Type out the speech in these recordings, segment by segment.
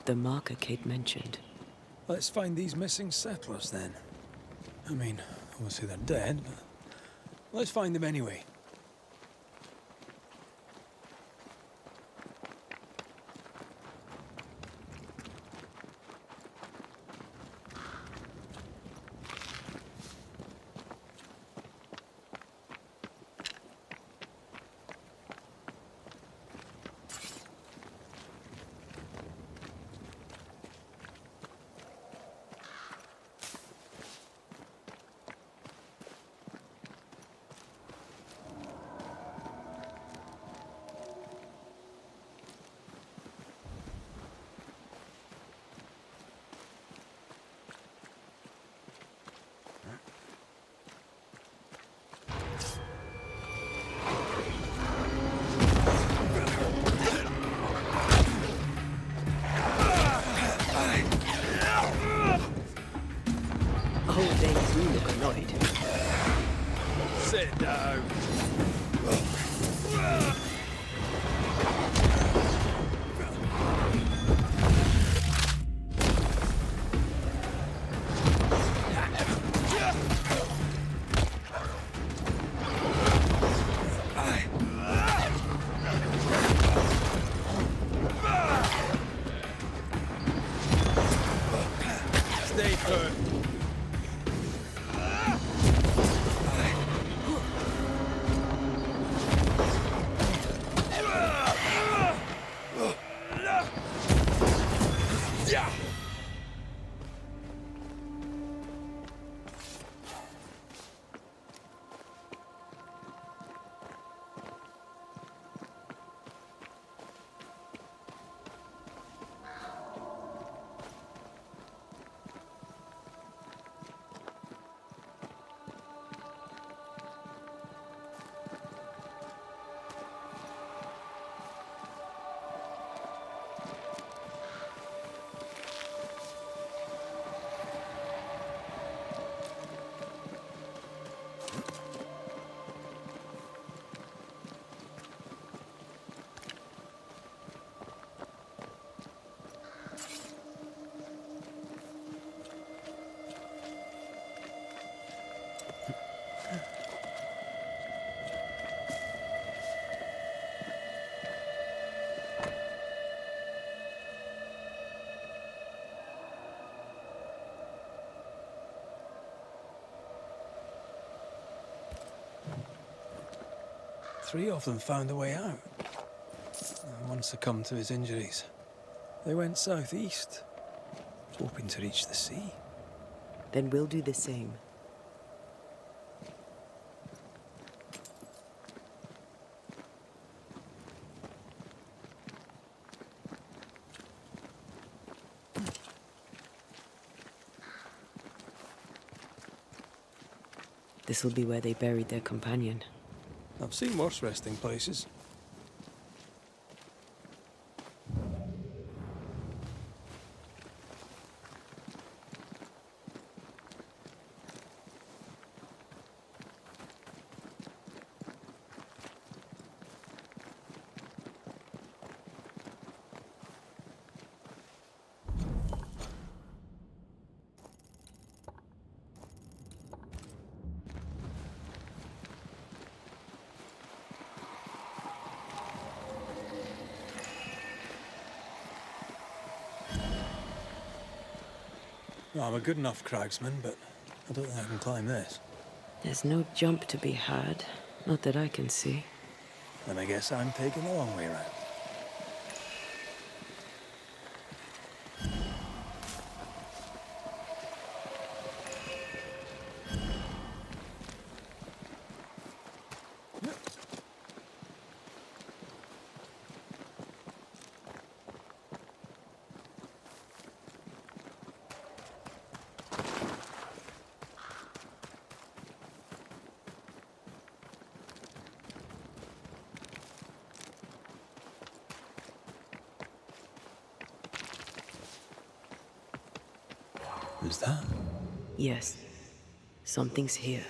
The marker Kate mentioned. Let's find these missing settlers then. I mean, obviously they're dead, but let's find them anyway. Oh, they do look annoyed. Sit down. Stay put. Three of them found a way out. One succumbed to his injuries. They went southeast, hoping to reach the sea. Then we'll do the same. This will be where they buried their companion. I've seen worse resting places. I'm a good enough cragsman, but I don't think I can climb this. There's no jump to be had. Not that I can see. Then I guess I'm taking the long way around. Who's that? Yes. Something's here.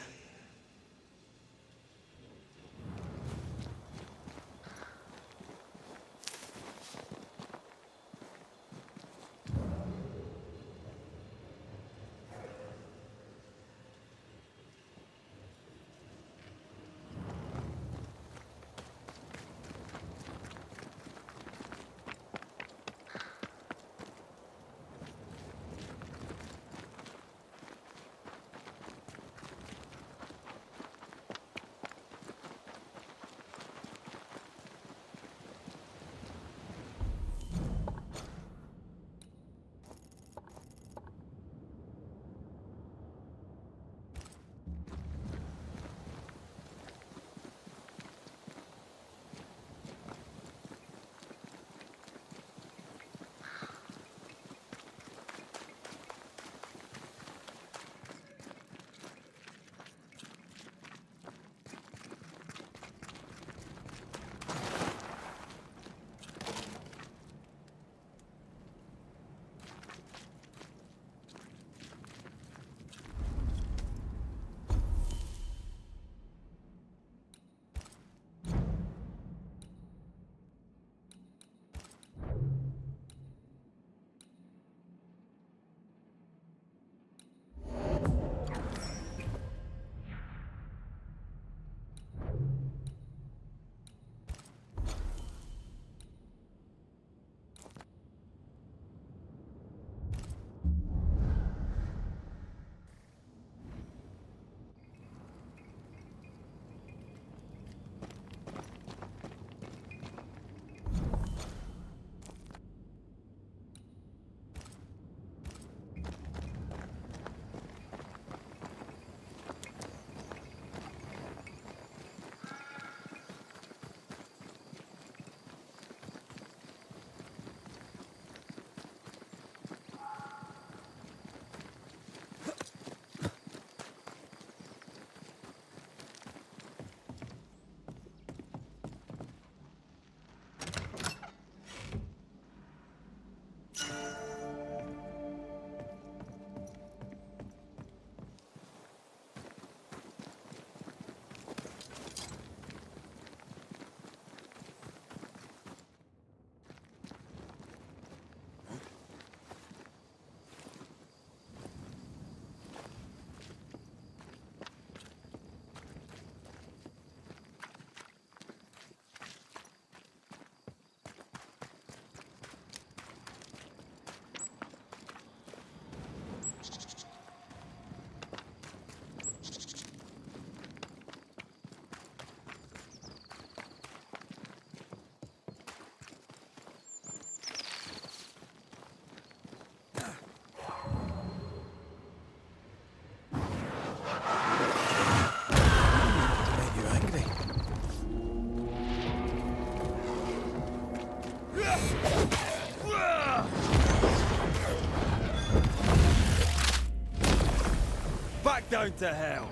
Back down to hell!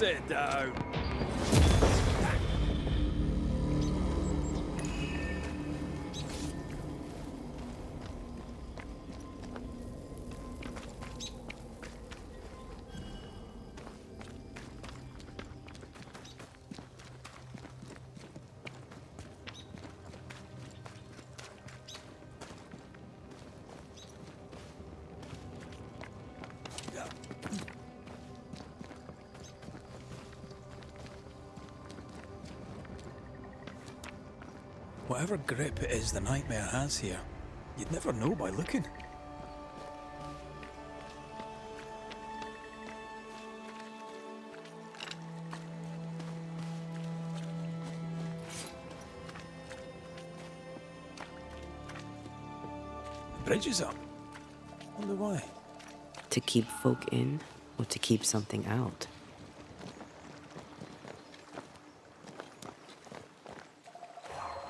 Sit down. Whatever grip it is the nightmare has here, you'd never know by looking. The bridge is up. Wonder why. To keep folk in, or to keep something out?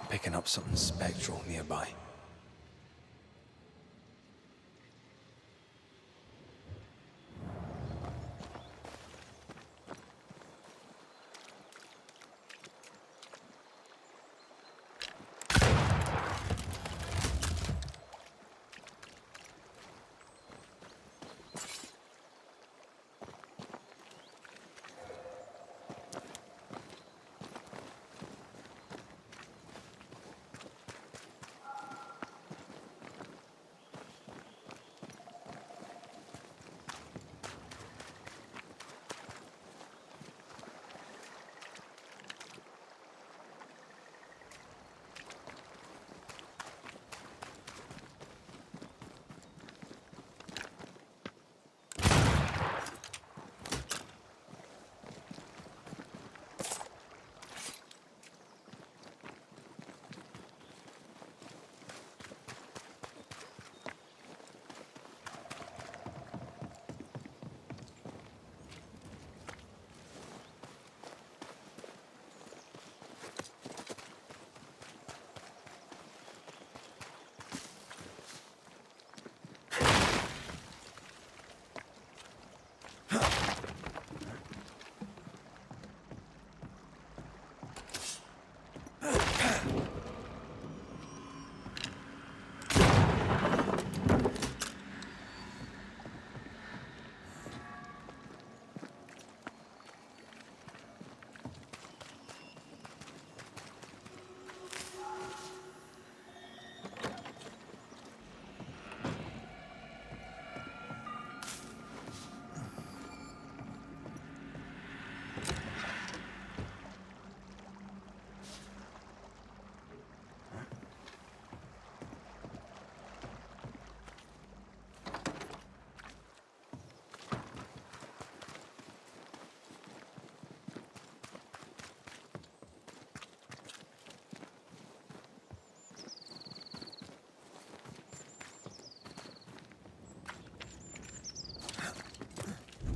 Picking up something spectral nearby.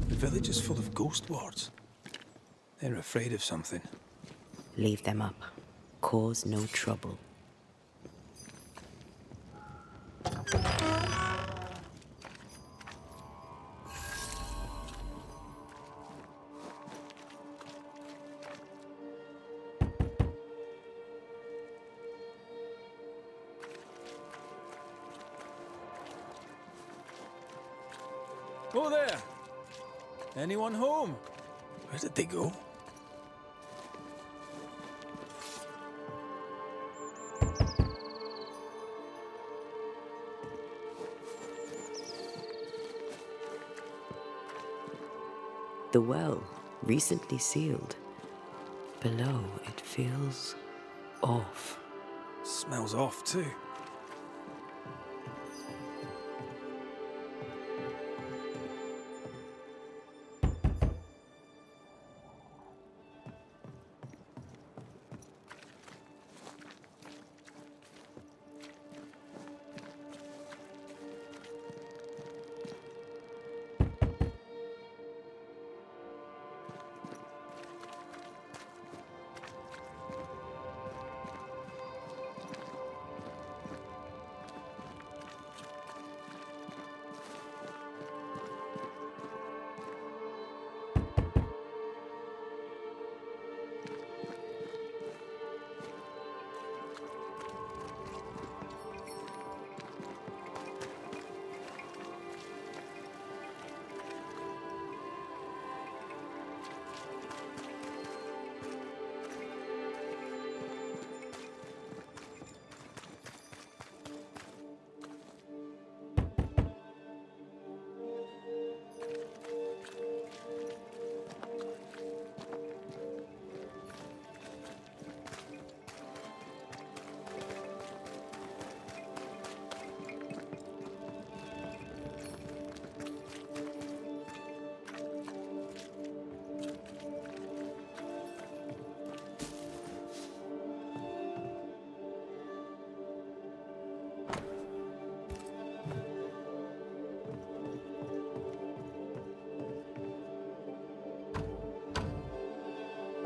The village is full of ghost wards. They're afraid of something. Leave them up. Cause no trouble. Oh there! Anyone home? Where did they go? The well, recently sealed. Below, it feels off. Smells off too.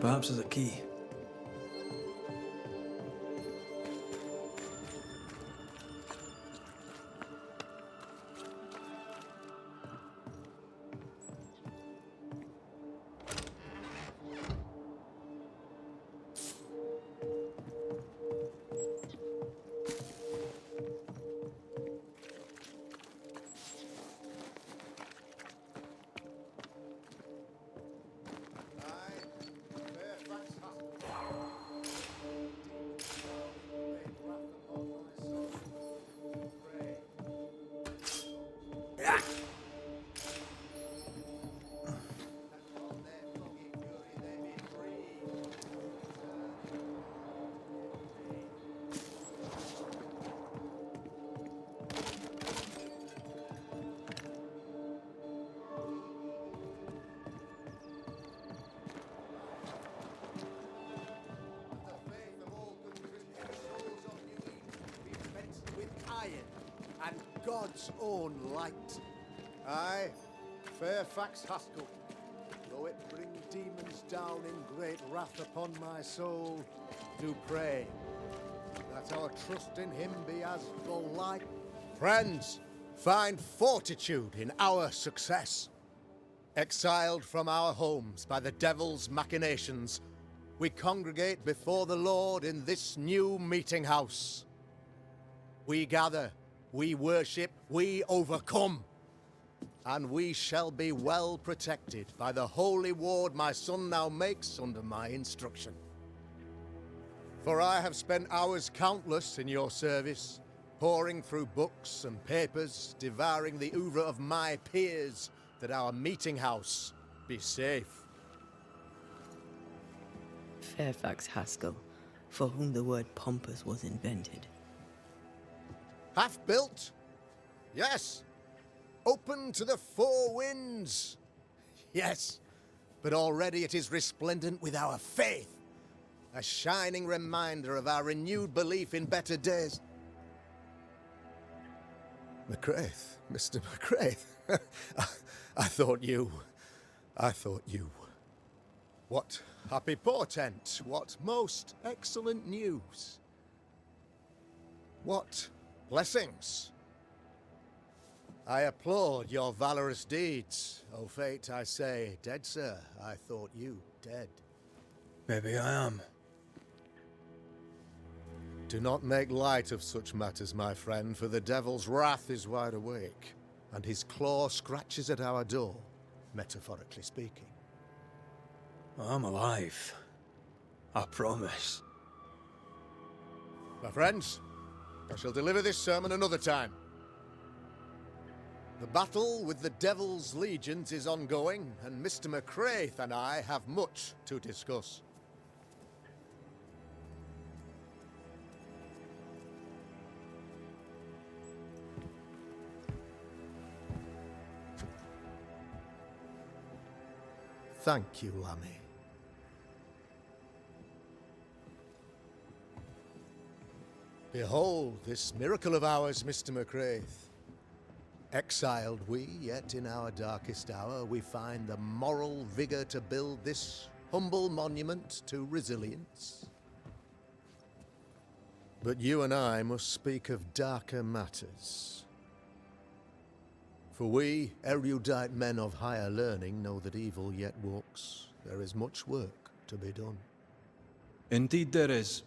Perhaps there's a key. And God's own light. Aye, Fairfax Haskell. Though it bring demons down in great wrath upon my soul, do pray that our trust in him be as the light. Friends, find fortitude in our success. Exiled from our homes by the devil's machinations, we congregate before the Lord in this new meeting house. We gather, we worship, we overcome. And we shall be well protected by the holy ward my son now makes under my instruction. For I have spent hours countless in your service, poring through books and papers, devouring the oeuvre of my peers, that our meeting house be safe. Fairfax Haskell, for whom the word pompous was invented. Half-built? Yes. Open to the four winds? Yes. But already it is resplendent with our faith. A shining reminder of our renewed belief in better days. McCraith, Mr. McCraith. I thought you. What happy portent, what most excellent news. What blessings. I applaud your valorous deeds. O fate, I say, dead sir, I thought you dead. Maybe I am. Do not make light of such matters, my friend, for the devil's wrath is wide awake, and his claw scratches at our door, metaphorically speaking. I'm alive. I promise. My friends, I shall deliver this sermon another time. The battle with the devil's legions is ongoing, and Mr. McCraith and I have much to discuss. Thank you, Lammy. Behold this miracle of ours, Mr. McCraith. Exiled we, yet in our darkest hour we find the moral vigor to build this humble monument to resilience. But you and I must speak of darker matters. For we, erudite men of higher learning, know that evil yet walks. There is much work to be done. Indeed there is.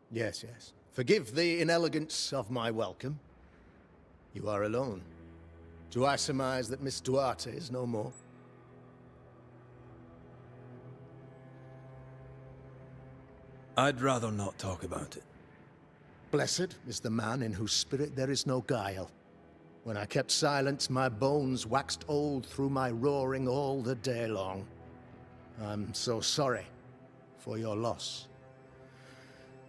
Yes, yes. Forgive the inelegance of my welcome. You are alone. Do I surmise that Miss Duarte is no more? I'd rather not talk about it. Blessed is the man in whose spirit there is no guile. When I kept silence, my bones waxed old through my roaring all the day long. I'm so sorry for your loss.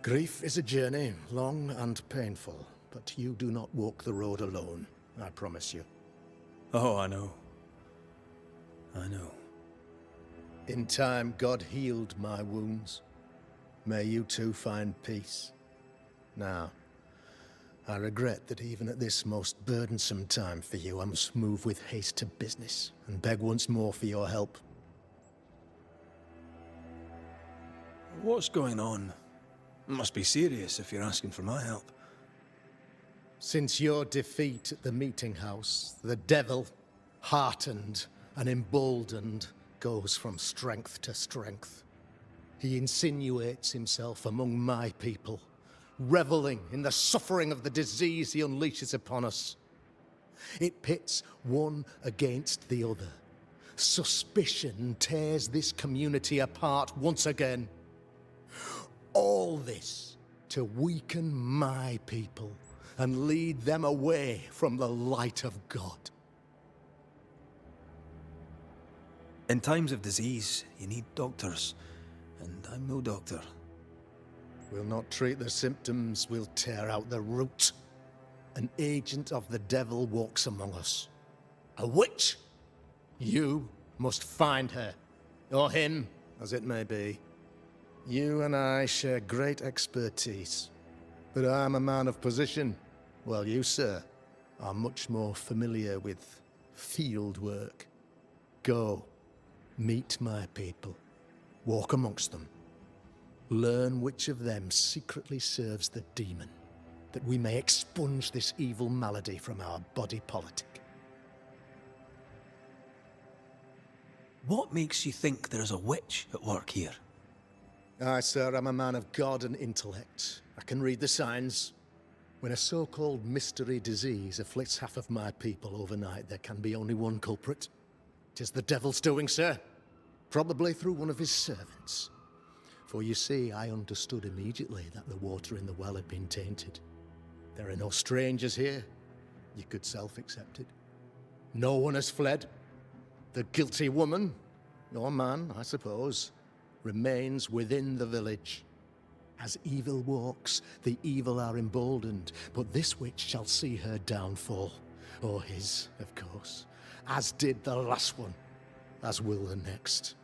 Grief is a journey, long and painful, but you do not walk the road alone, I promise you. Oh, I know. I know. In time, God healed my wounds. May you too find peace. Now, I regret that even at this most burdensome time for you, I must move with haste to business and beg once more for your help. What's going on? It must be serious if you're asking for my help. Since your defeat at the meeting house, the devil, heartened and emboldened, goes from strength to strength. He insinuates himself among my people, reveling in the suffering of the disease he unleashes upon us. It pits one against the other. Suspicion tears this community apart once again. All this to weaken my people and lead them away from the light of God. In times of disease, you need doctors, and I'm no doctor. We'll not treat the symptoms, we'll tear out the root. An agent of the devil walks among us. A witch! You must find her, or him, as it may be. You and I share great expertise, but I'm a man of position, while you, sir, are much more familiar with field work. Go, meet my people, walk amongst them. Learn which of them secretly serves the demon, that we may expunge this evil malady from our body politic. What makes you think there's a witch at work here? Aye, sir, I'm a man of God and intellect. I can read the signs. When a so-called mystery disease afflicts half of my people overnight, there can be only one culprit. 'Tis the devil's doing, sir. Probably through one of his servants. For you see, I understood immediately that the water in the well had been tainted. There are no strangers here. You could self-accept it. No one has fled. The guilty woman, or man, I suppose, remains within the village. As evil walks, the evil are emboldened, but this witch shall see her downfall. Or his, of course. As did the last one. As will the next.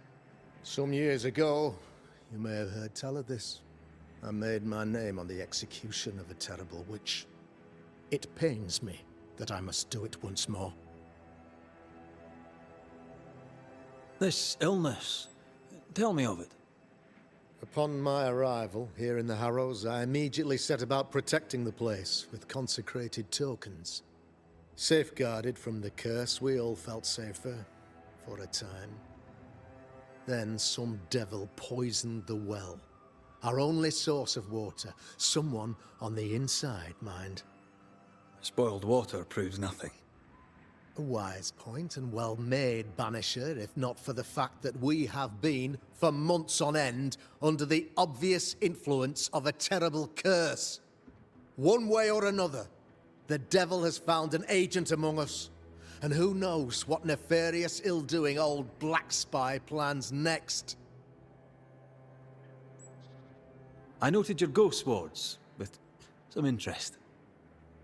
Some years ago, you may have heard tell of this. I made my name on the execution of a terrible witch. It pains me that I must do it once more. This illness, tell me of it. Upon my arrival here in the Harrows, I immediately set about protecting the place with consecrated tokens. Safeguarded from the curse, we all felt safer, for a time. Then some devil poisoned the well, our only source of water. Someone on the inside, mind. Spoiled water proves nothing. A wise point and well made, Banisher, if not for the fact that we have been, for months on end, under the obvious influence of a terrible curse. One way or another, the devil has found an agent among us, and who knows what nefarious ill-doing old Black Spy plans next. I noted your ghost wards with some interest.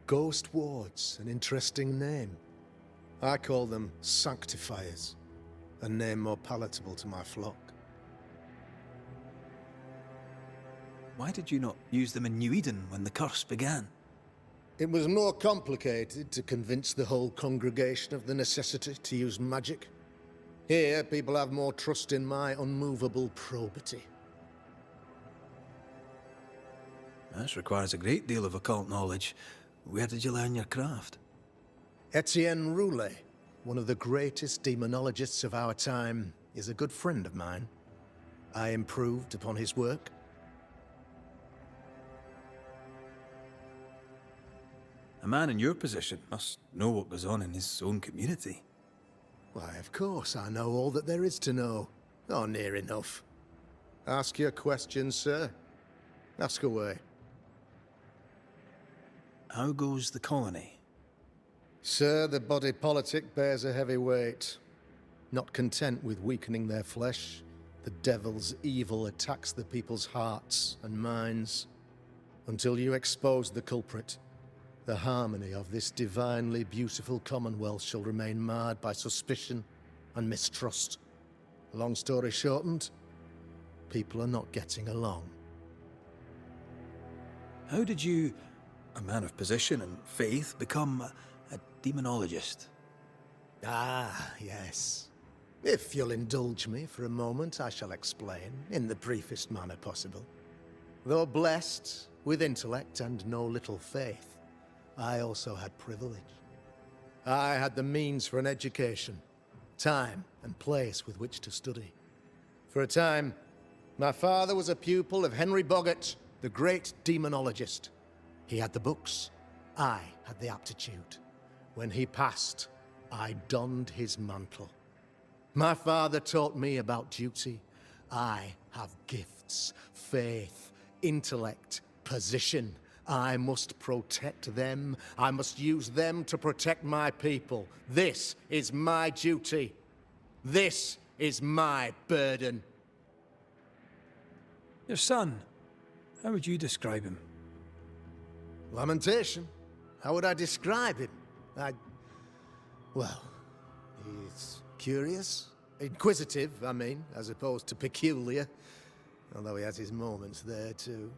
Ghost wards, an interesting name. I call them sanctifiers, a name more palatable to my flock. Why did you not use them in New Eden when the curse began? It was more complicated to convince the whole congregation of the necessity to use magic. Here, people have more trust in my unmovable probity. This requires a great deal of occult knowledge. Where did you learn your craft? Etienne Roulet, one of the greatest demonologists of our time, is a good friend of mine. I improved upon his work. A man in your position must know what goes on in his own community. Why, of course, I know all that there is to know. Oh, near enough. Ask your questions, sir. Ask away. How goes the colony? Sir, the body politic bears a heavy weight. Not content with weakening their flesh, the devil's evil attacks the people's hearts and minds. Until you expose the culprit, the harmony of this divinely beautiful commonwealth shall remain marred by suspicion and mistrust. Long story shortened, people are not getting along. How did you, a man of position and faith, become a demonologist? Ah, yes. If you'll indulge me for a moment, I shall explain in the briefest manner possible. Though blessed with intellect and no little faith, I also had privilege. I had the means for an education, time and place with which to study. For a time, my father was a pupil of Henry Boggart, the great demonologist. He had the books, I had the aptitude. When he passed, I donned his mantle. My father taught me about duty. I have gifts, faith, intellect, position. I must protect them. I must use them to protect my people. This is my duty. This is my burden. Your son, how would you describe him? Lamentation? How would I describe him? Well, he's curious. Inquisitive, I mean, as opposed to peculiar. Although he has his moments there, too.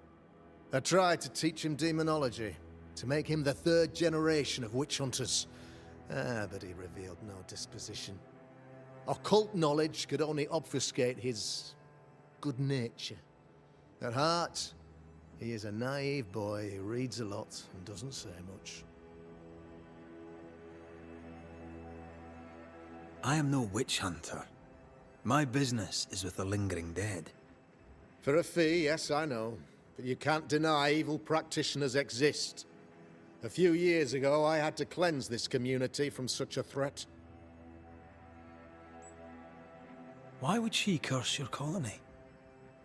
I tried to teach him demonology, to make him the third generation of witch hunters. But he revealed no disposition. Occult knowledge could only obfuscate his good nature. At heart, he is a naive boy who reads a lot and doesn't say much. I am no witch hunter. My business is with the lingering dead. For a fee, yes, I know. But you can't deny evil practitioners exist. A few years ago, I had to cleanse this community from such a threat. Why would she curse your colony?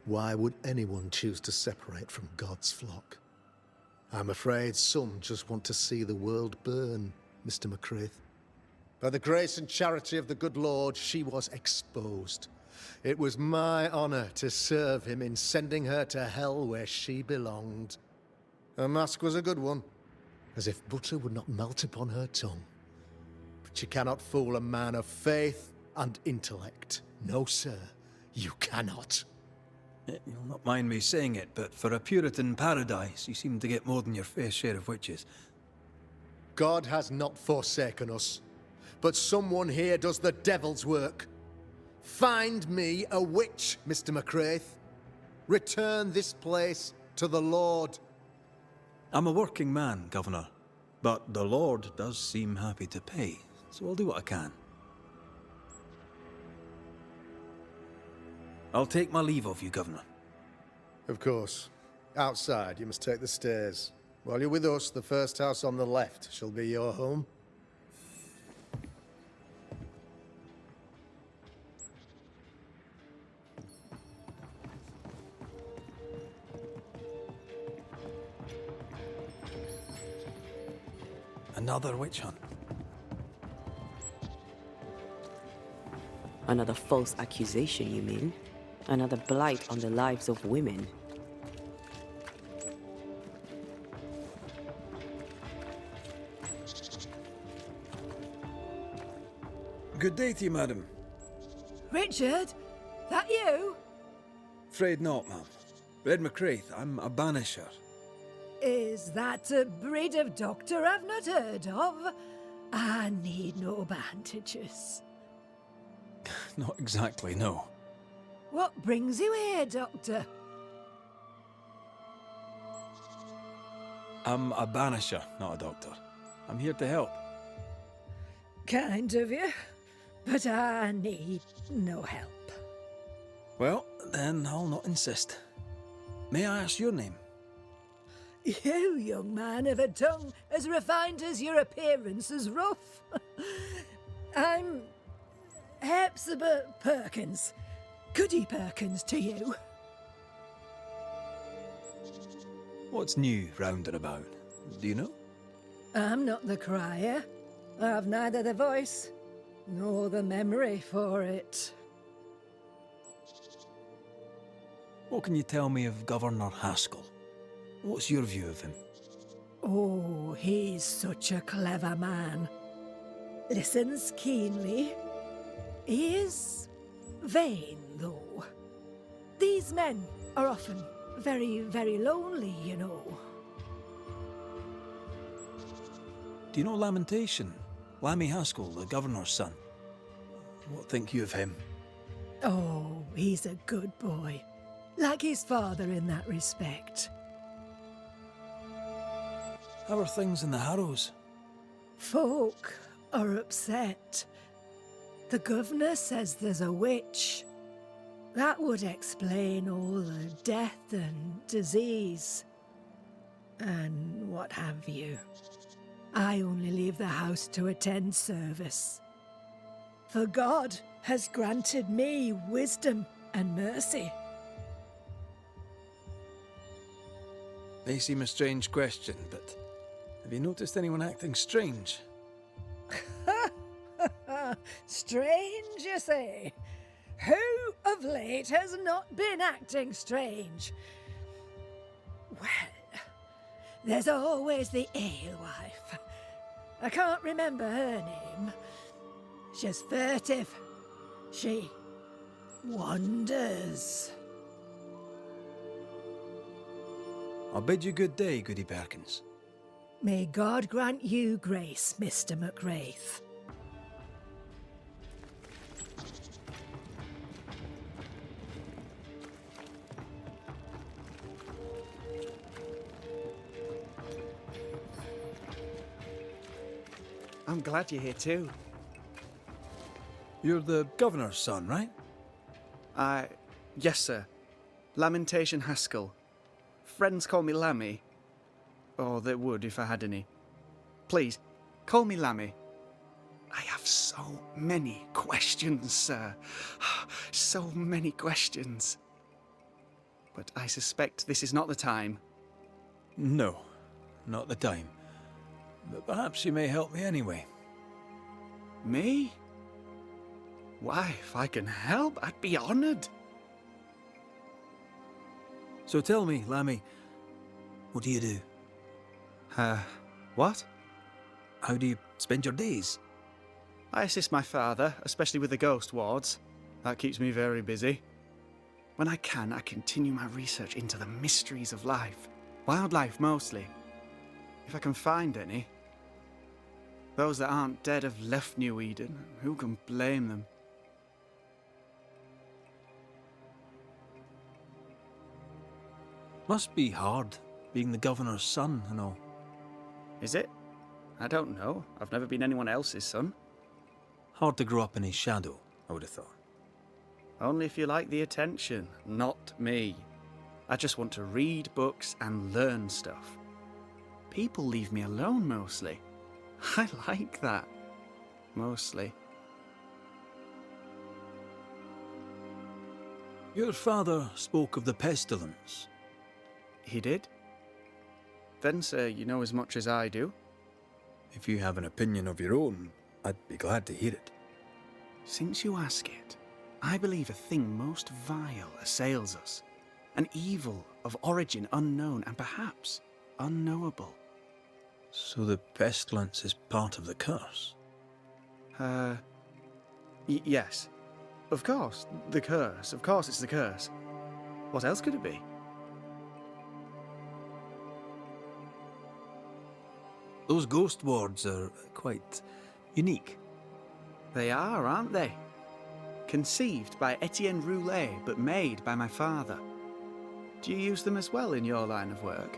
Why would anyone choose to separate from God's flock? I'm afraid some just want to see the world burn, Mr. McCraith. By the grace and charity of the good Lord, she was exposed. It was my honor to serve him in sending her to hell where she belonged. Her mask was a good one, as if butter would not melt upon her tongue. But you cannot fool a man of faith and intellect. No, sir, you cannot. You'll not mind me saying it, but for a Puritan paradise, you seem to get more than your fair share of witches. God has not forsaken us, but someone here does the devil's work. Find me a witch, Mr. McCraith. Return this place to the Lord. I'm a working man, Governor, but the Lord does seem happy to pay, so I'll do what I can. I'll take my leave of you, Governor. Of course. Outside, you must take the stairs. While you're with us, the first house on the left shall be your home. Another witch hunt. Another false accusation, you mean? Another blight on the lives of women. Good day to you, madam. Richard? That you? Afraid not, ma'am. Red McCraith, I'm a Banisher. Is that a breed of doctor I've not heard of? I need no bandages. Not exactly, no. What brings you here, Doctor? I'm a Banisher, not a doctor. I'm here to help. Kind of you, but I need no help. Well, then I'll not insist. May I ask your name? You, young man, have a tongue as refined as your appearance is rough. I'm Hepzibah Perkins. Goody Perkins to you. What's new round and about? Do you know? I'm not the crier. I've neither the voice nor the memory for it. What can you tell me of Governor Haskell? What's your view of him? Oh, he's such a clever man. Listens keenly. He is vain, though. These men are often very, very lonely, you know. Do you know Lamentation? Lammy Haskell, the governor's son. What think you of him? Oh, he's a good boy. Like his father in that respect. How are things in the Harrows? Folk are upset. The governor says there's a witch. That would explain all the death and disease. And what have you. I only leave the house to attend service. For God has granted me wisdom and mercy. May seem a strange question, but have you noticed anyone acting strange? Strange, you say? Who of late has not been acting strange? Well, there's always the alewife. I can't remember her name. She's furtive. She wanders. I'll bid you good day, Goody Perkins. May God grant you grace, Mr. McWraith. I'm glad you're here too. You're the governor's son, right? Yes, sir. Lamentation Haskell. Friends call me Lammy. Or they would if I had any. Please, call me Lammy. I have so many questions, sir. So many questions. But I suspect this is not the time. No, not the time. But perhaps you may help me anyway. Me? Why, if I can help, I'd be honoured. So tell me, Lammy, what do you do? What? How do you spend your days? I assist my father, especially with the ghost wards. That keeps me very busy. When I can, I continue my research into the mysteries of life. Wildlife, mostly. If I can find any. Those that aren't dead have left New Eden. Who can blame them? Must be hard, being the governor's son and all. Is it? I don't know. I've never been anyone else's son. Hard to grow up in his shadow, I would have thought. Only if you like the attention, not me. I just want to read books and learn stuff. People leave me alone mostly. I like that. Mostly. Your father spoke of the pestilence. He did? Then, sir, you know as much as I do. If you have an opinion of your own, I'd be glad to hear it. Since you ask it, I believe a thing most vile assails us. An evil of origin unknown and perhaps unknowable. So the pestilence is part of the curse? Yes. Of course, the curse. Of course it's the curse. What else could it be? Those ghost wards are quite unique. They are, aren't they? Conceived by Etienne Roulet, but made by my father. Do you use them as well in your line of work?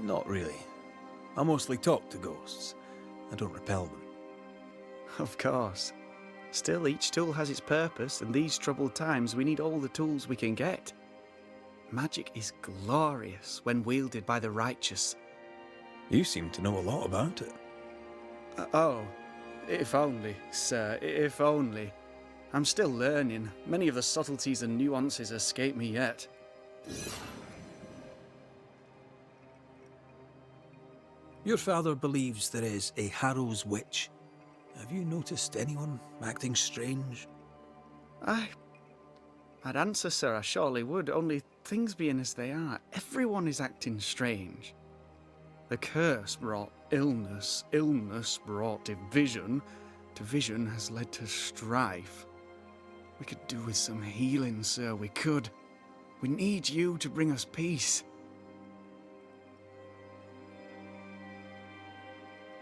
Not really. I mostly talk to ghosts. I don't repel them. Of course. Still, each tool has its purpose, and these troubled times we need all the tools we can get. Magic is glorious when wielded by the righteous. You seem to know a lot about it. Oh, if only, sir, if only. I'm still learning. Many of the subtleties and nuances escape me yet. Your father believes there is a Harrow's witch. Have you noticed anyone acting strange? I'd answer, sir, I surely would, only things being as they are, everyone is acting strange. The curse brought illness, illness brought division, division has led to strife. We could do with some healing, sir, we could. We need you to bring us peace.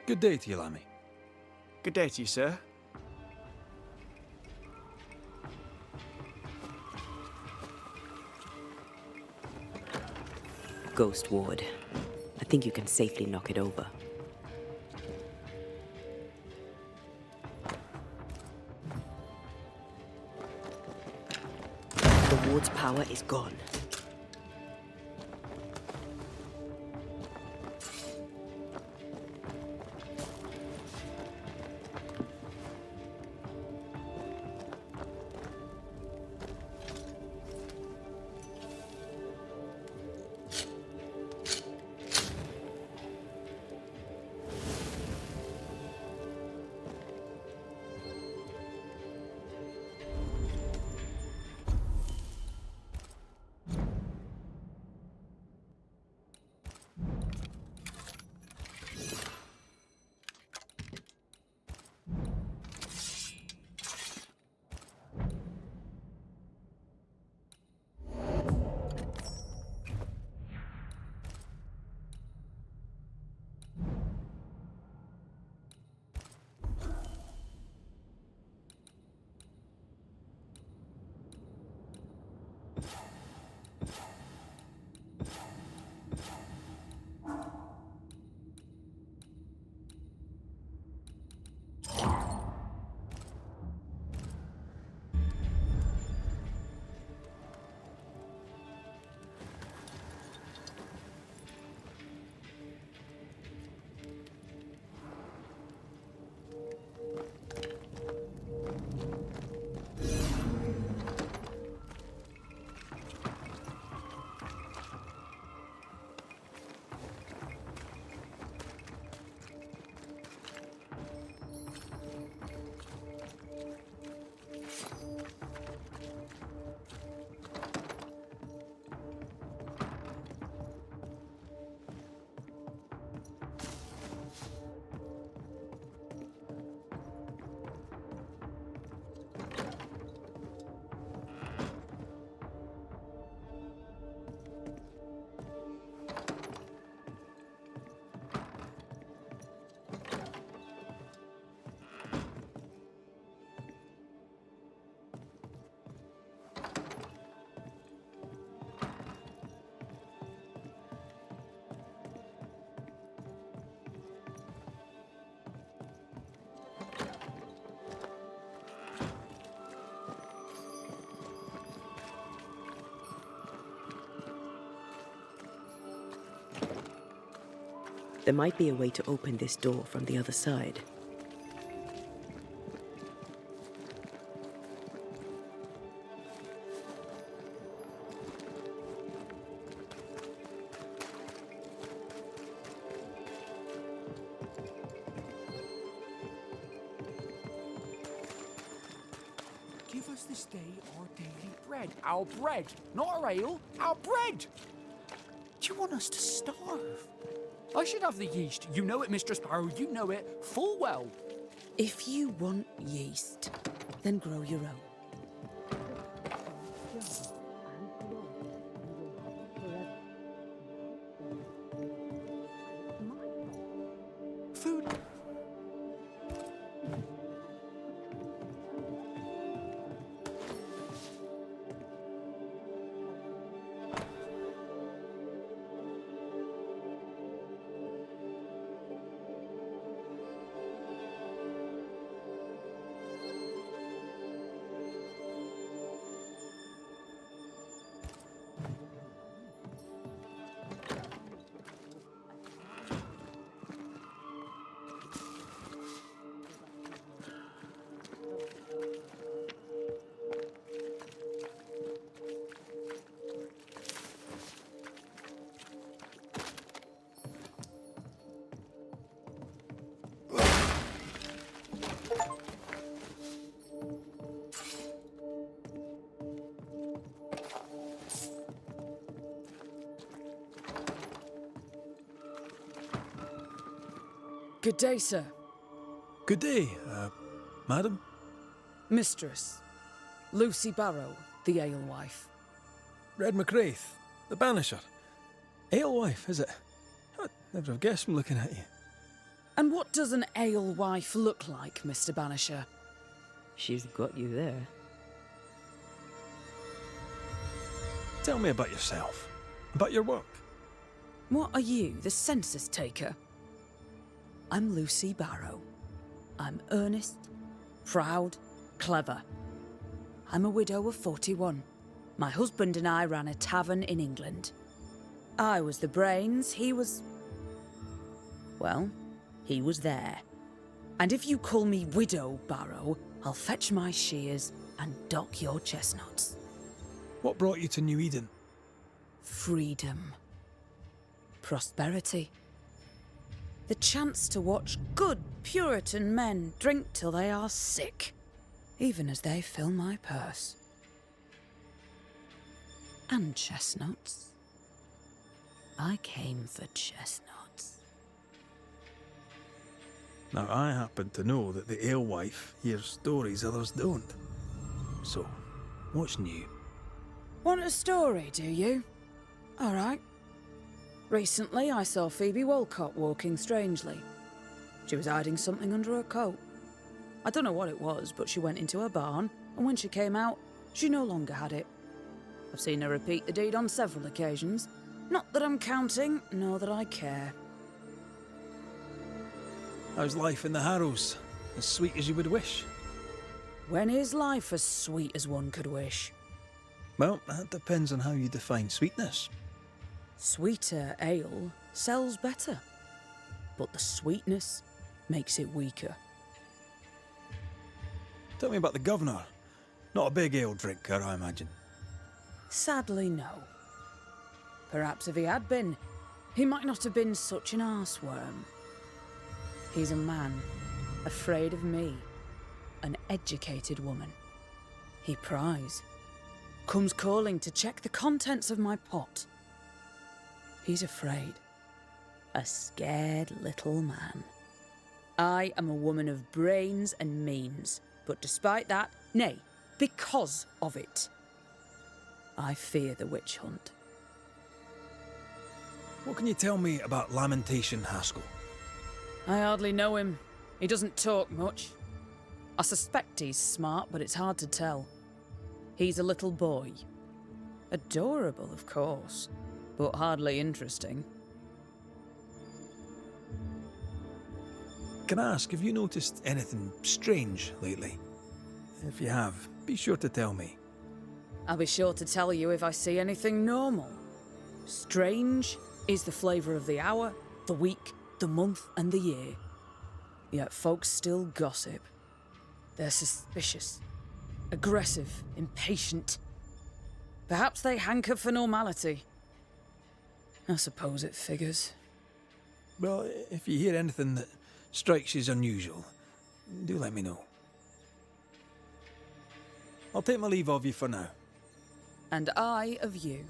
Good day to you, Lammy. Good day to you, sir. Ghost Ward. I think you can safely knock it over. The ward's power is gone. There might be a way to open this door from the other side. Give us this day our daily bread. Our bread, not our ale, our bread! Do you want us to starve? I should have the yeast. You know it, Mistress Sparrow, you know it full well. If you want yeast, then grow your own. Food. Good day, sir. Good day, madam. Mistress. Lucy Barrow, the alewife. Red McWraith, the Banisher. Alewife, is it? I'd never have guessed from looking at you. And what does an alewife look like, Mr. Banisher? She's got you there. Tell me about yourself, about your work. What are you, the census taker? I'm Lucy Barrow. I'm earnest, proud, clever. I'm a widow of 41. My husband and I ran a tavern in England. I was the brains, he was... well, he was there. And if you call me Widow Barrow, I'll fetch my shears and dock your chestnuts. What brought you to New Eden? Freedom. Prosperity. The chance to watch good Puritan men drink till they are sick, even as they fill my purse. And chestnuts. I came for chestnuts. Now, I happen to know that the alewife hears stories others don't. So, what's new? Want a story, do you? All right. Recently, I saw Phoebe Walcott walking strangely. She was hiding something under her coat. I don't know what it was, but she went into her barn, and when she came out, she no longer had it. I've seen her repeat the deed on several occasions. Not that I'm counting, nor that I care. How's life in the Harrows? As sweet as you would wish? When is life as sweet as one could wish? Well, that depends on how you define sweetness. Sweeter ale sells better, but the sweetness makes it weaker. Tell me about the governor. Not a big ale drinker, I imagine. Sadly, no. Perhaps if he had been, he might not have been such an arseworm. He's a man, afraid of me, an educated woman. He pries, comes calling to check the contents of my pot. He's afraid, a scared little man. I am a woman of brains and means, but despite that, nay, because of it, I fear the witch hunt. What can you tell me about Lamentation Haskell? I hardly know him. He doesn't talk much. I suspect he's smart, but it's hard to tell. He's a little boy. Adorable, of course, but hardly interesting. Can I ask, have you noticed anything strange lately? If you have, be sure to tell me. I'll be sure to tell you if I see anything normal. Strange is the flavour of the hour, the week, the month and the year. Yet folks still gossip. They're suspicious, aggressive, impatient. Perhaps they hanker for normality. I suppose it figures. Well, if you hear anything that strikes you as unusual, do let me know. I'll take my leave of you for now. And I of you.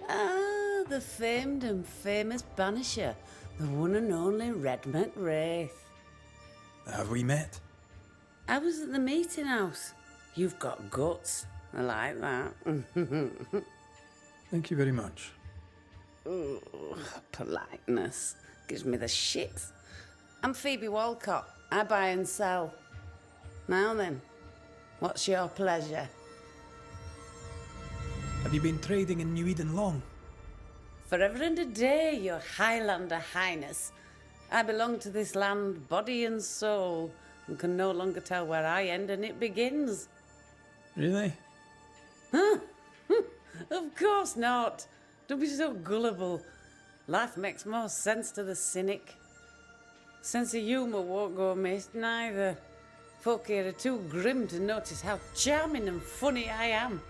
Ah, the famed and famous Banisher, the one and only Redmond Wraith. Have we met? I was at the meeting house. You've got guts. I like that. Thank you very much. Ooh, politeness gives me the shits. I'm Phoebe Walcott. I buy and sell. Now then, what's your pleasure? Have you been trading in New Eden long? Forever and a day, your Highlander Highness. I belong to this land, body and soul, and can no longer tell where I end and it begins. Really? Huh? Of course not. Don't be so gullible. Life makes more sense to the cynic. Sense of humour won't go amiss, neither. Folk here are too grim to notice how charming and funny I am.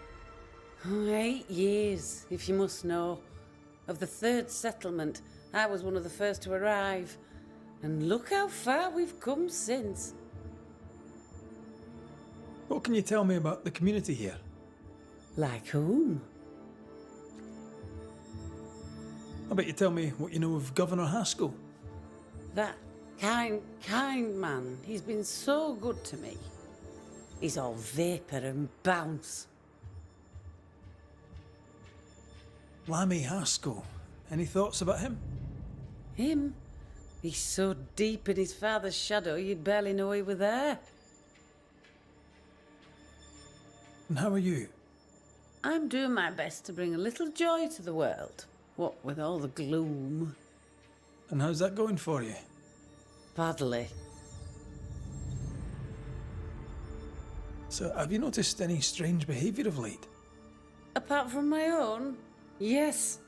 8 years, if you must know. Of the third settlement, I was one of the first to arrive. And look how far we've come since. What can you tell me about the community here? Like whom? I bet you tell me what you know of Governor Haskell. That kind man. He's been so good to me. He's all vapour and bounce. Lammy Haskell. Any thoughts about him? Him? He's so deep in his father's shadow, you'd barely know he were there. And how are you? I'm doing my best to bring a little joy to the world. What with all the gloom. And how's that going for you? Badly. So, have you noticed any strange behaviour of late? Apart from my own? Yes.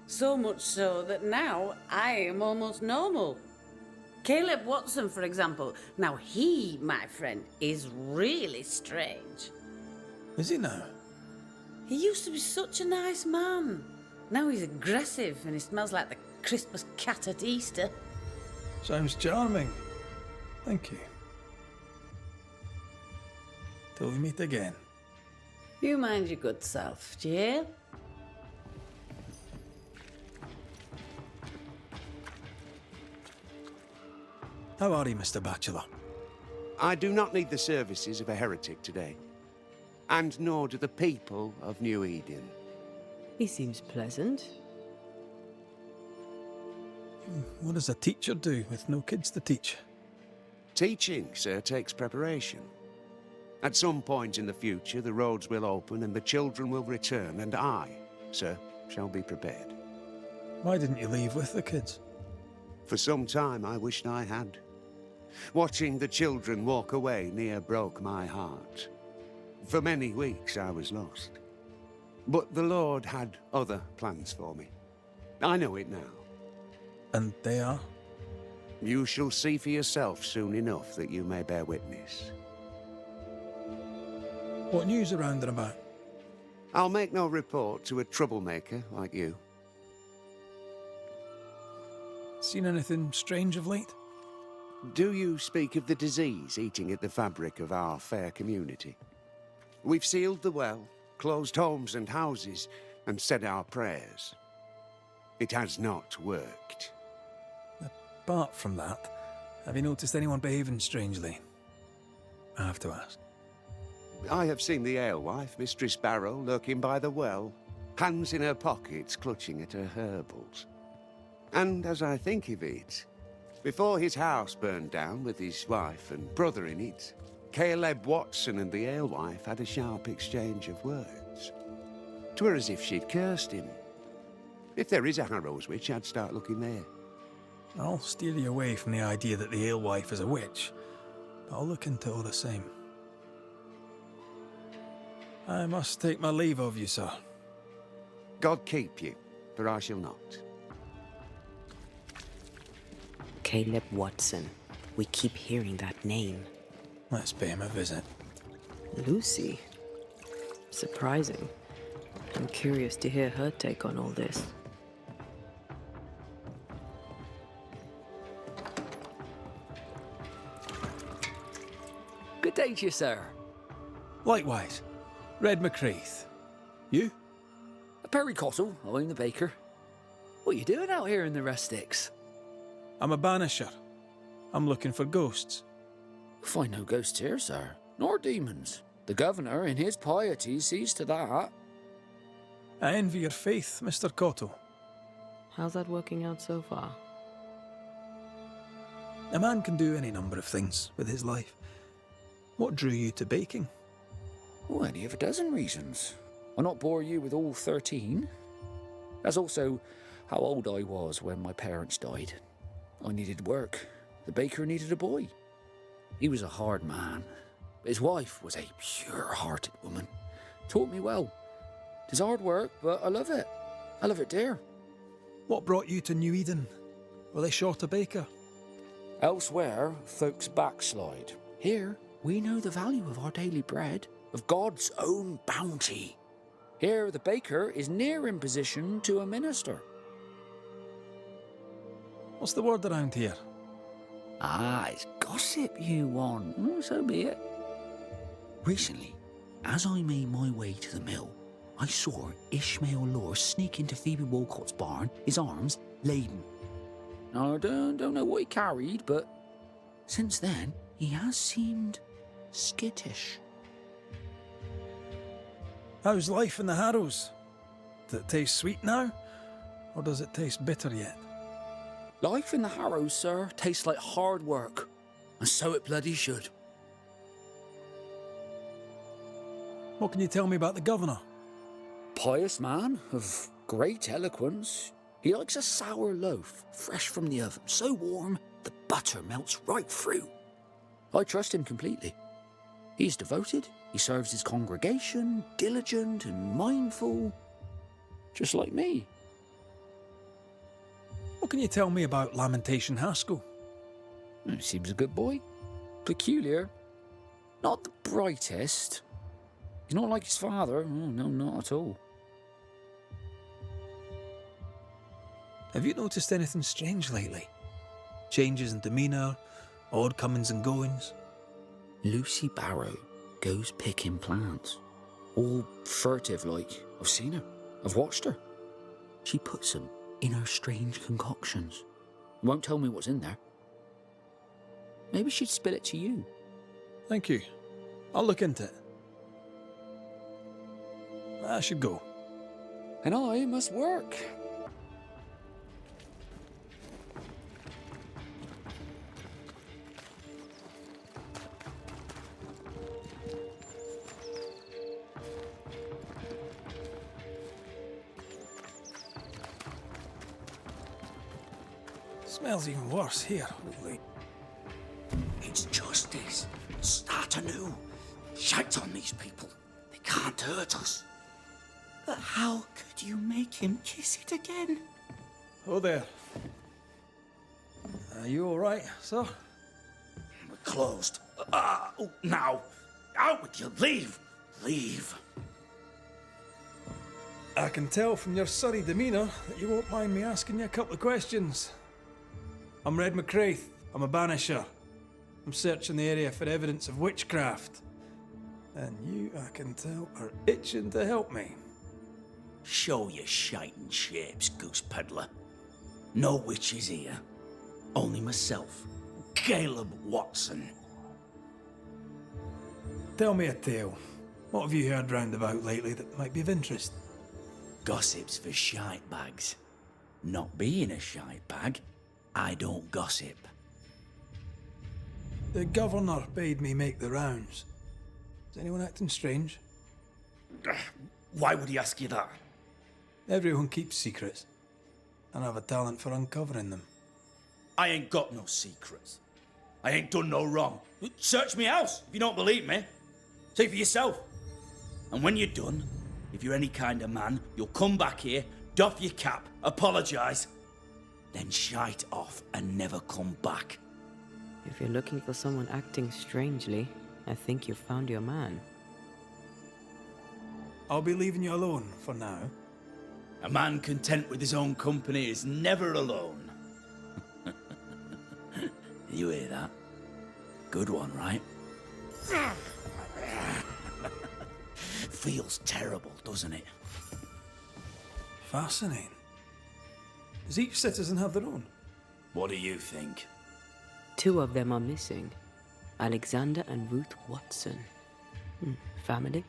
So much so that now I am almost normal. Caleb Watson, for example. Now he, my friend, is really strange. Is he now? He used to be such a nice man. Now he's aggressive and he smells like the Christmas cat at Easter. Sounds charming. Thank you. Till we meet again. You mind your good self, do you hear? How are you, Mr. Bachelor? I do not need the services of a heretic today. And nor do the people of New Eden. He seems pleasant. What does a teacher do with no kids to teach? Teaching, sir, takes preparation. At some point in the future, the roads will open and the children will return, and I, sir, shall be prepared. Why didn't you leave with the kids? For some time, I wished I had. Watching the children walk away near broke my heart. For many weeks, I was lost. But the Lord had other plans for me. I know it now. And they are? You shall see for yourself soon enough that you may bear witness. What news around and about? I'll make no report to a troublemaker like you. Seen anything strange of late? Do you speak of the disease eating at the fabric of our fair community? We've sealed the well, closed homes and houses, and said our prayers. It has not worked. Apart from that, have you noticed anyone behaving strangely? I have to ask. I have seen the alewife, Mistress Barrow, lurking by the well, hands in her pockets clutching at her herbals. And as I think of it, before his house burned down with his wife and brother in it, Caleb Watson and the alewife had a sharp exchange of words. 'Twere as if she'd cursed him. If there is a Harrow's witch, I'd start looking there. I'll steer you away from the idea that the alewife is a witch, but I'll look into it all the same. I must take my leave of you, sir. God keep you, for I shall not. Caleb Watson. We keep hearing that name. Let's pay him a visit. Lucy. Surprising. I'm curious to hear her take on all this. Good day to you, sir. Likewise. Red McCreath. You? Perry Cottle, I'm the baker. What are you doing out here in the rustics? I'm a banisher. I'm looking for ghosts. Find no ghosts here, sir, nor demons. The governor, in his piety, sees to that. I envy your faith, Mr. Cotto. How's that working out so far? A man can do any number of things with his life. What drew you to baking? Oh, any of a dozen reasons. I'll not bore you with all 13. That's also how old I was when my parents died. I needed work. The baker needed a boy. He was a hard man, but his wife was a pure-hearted woman. Taught me well. 'Tis hard work, but I love it. I love it, dear. What brought you to New Eden? Were they short a baker? Elsewhere, folks backslide. Here, we know the value of our daily bread, of God's own bounty. Here, the baker is near in position to a minister. What's the word around here? Ah, it's gossip you want. Oh, so be it. Recently, as I made my way to the mill, I saw Ishmael Law sneak into Phoebe Walcott's barn, his arms laden. Now, I don't know what he carried, but since then, he has seemed skittish. How's life in the Harrows? Does it taste sweet now? Or does it taste bitter yet? Life in the Harrows, sir, tastes like hard work. And so it bloody should. What can you tell me about the governor? Pious man of great eloquence. He likes a sour loaf, fresh from the oven, so warm the butter melts right through. I trust him completely. He's devoted, he serves his congregation, diligent and mindful, just like me. What can you tell me about Lamentation Haskell? Seems a good boy. Peculiar. Not the brightest. He's not like his father. Oh, no, not at all. Have you noticed anything strange lately? Changes in demeanour, odd comings and goings? Lucy Barrow goes picking plants. All furtive like. I've seen her. I've watched her. She puts them in her strange concoctions. Won't tell me what's in there. Maybe she'd spill it to you. Thank you. I'll look into it. I should go. And I must work. Smells even worse here, lately. It's justice. Start anew. Shite on these people. They can't hurt us. But how could you make him kiss it again? Oh there. Are you all right, sir? We're closed. Now. Out with you. Leave. Leave. I can tell from your surly demeanour that you won't mind me asking you a couple of questions. I'm Red McCraith. I'm a Banisher. I'm searching the area for evidence of witchcraft. And you, I can tell, are itching to help me. Show your shiting shapes, goose peddler. No witches here. Only myself, Caleb Watson. Tell me a tale. What have you heard round about lately that might be of interest? Gossip's for shite bags. Not being a shite bag, I don't gossip. The governor bade me make the rounds. Is anyone acting strange? Why would he ask you that? Everyone keeps secrets, and I have a talent for uncovering them. I ain't got no secrets. I ain't done no wrong. Search me house if you don't believe me. See for yourself. And when you're done, if you're any kind of man, you'll come back here, doff your cap, apologise, then shite off and never come back. If you're looking for someone acting strangely, I think you've found your man. I'll be leaving you alone for now. A man content with his own company is never alone. You hear that? Good one, right? Feels terrible, doesn't it? Fascinating. Does each citizen have their own? What do you think? 2 of them are missing. Alexander and Ruth Watson. Family?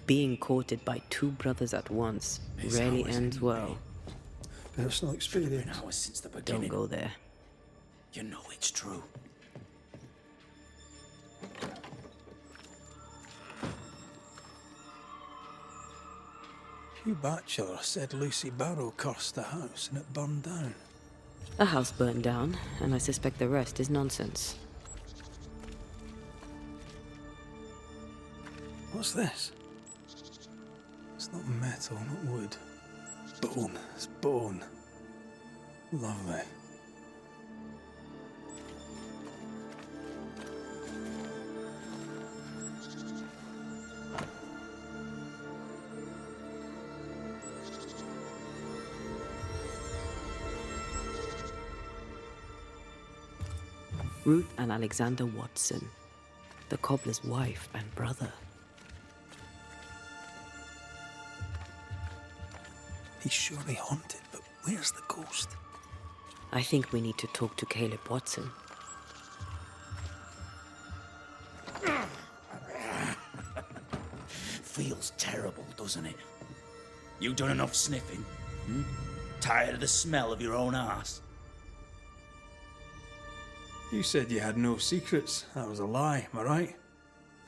Being courted by 2 brothers at once rarely ends well. Personal experience. Hours since the Don't beginning. go there. You know it's true. Hugh Batchelor said Lucy Barrow cursed the house and it burned down. The house burned down, and I suspect the rest is nonsense. What's this? It's not metal, not wood. Bone. It's bone. Lovely. Ruth and Alexander Watson, the cobbler's wife and brother. He's surely haunted, but where's the ghost? I think we need to talk to Caleb Watson. Feels terrible, doesn't it? You done enough sniffing? Hmm? Tired of the smell of your own arse? You said you had no secrets. That was a lie, am I right?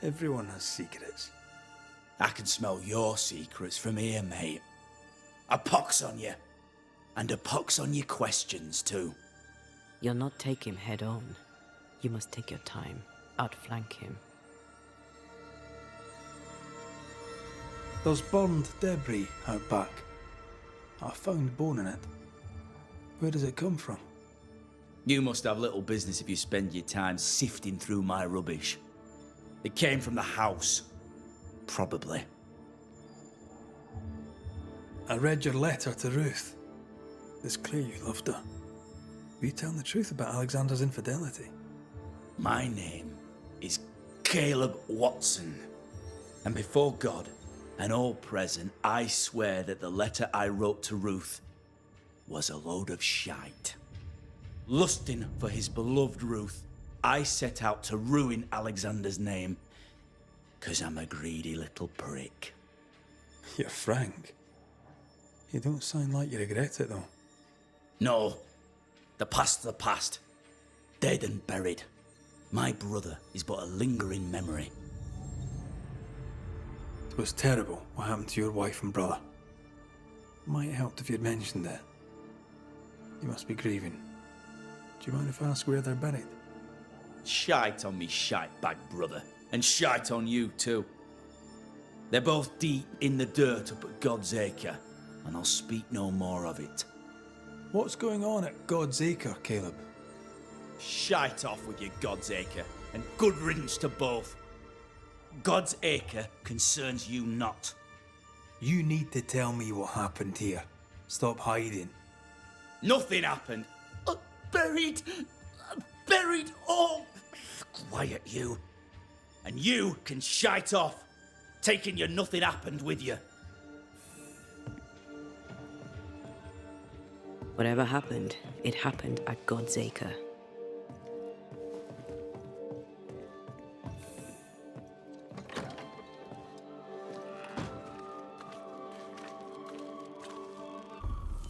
Everyone has secrets. I can smell your secrets from here, mate. A pox on you. And a pox on your questions, too. You'll not take him head on. You must take your time, outflank him. There's burned debris out back. I found bone in it. Where does it come from? You must have little business if you spend your time sifting through my rubbish. It came from the house. Probably. I read your letter to Ruth. It's clear you loved her. Were you telling the truth about Alexander's infidelity? My name is Caleb Watson. And before God and all present, I swear that the letter I wrote to Ruth was a load of shite. Lusting for his beloved Ruth, I set out to ruin Alexander's name. 'Cause I'm a greedy little prick. You're frank. You don't sound like you regret it, though. No. The past's the past. Dead and buried. My brother is but a lingering memory. It was terrible what happened to your wife and brother. Might help if you'd mentioned it. You must be grieving. Do you mind if I ask where they're buried? Shite on me shite bag brother. And shite on you too. They're both deep in the dirt up at God's Acre. And I'll speak no more of it. What's going on at God's Acre, Caleb? Shite off with your God's Acre. And good riddance to both. God's Acre concerns you not. You need to tell me what happened here. Stop hiding. Nothing happened. Buried. Buried all. Quiet, you. And you can shite off, taking your nothing happened with you. Whatever happened, it happened at God's Acre.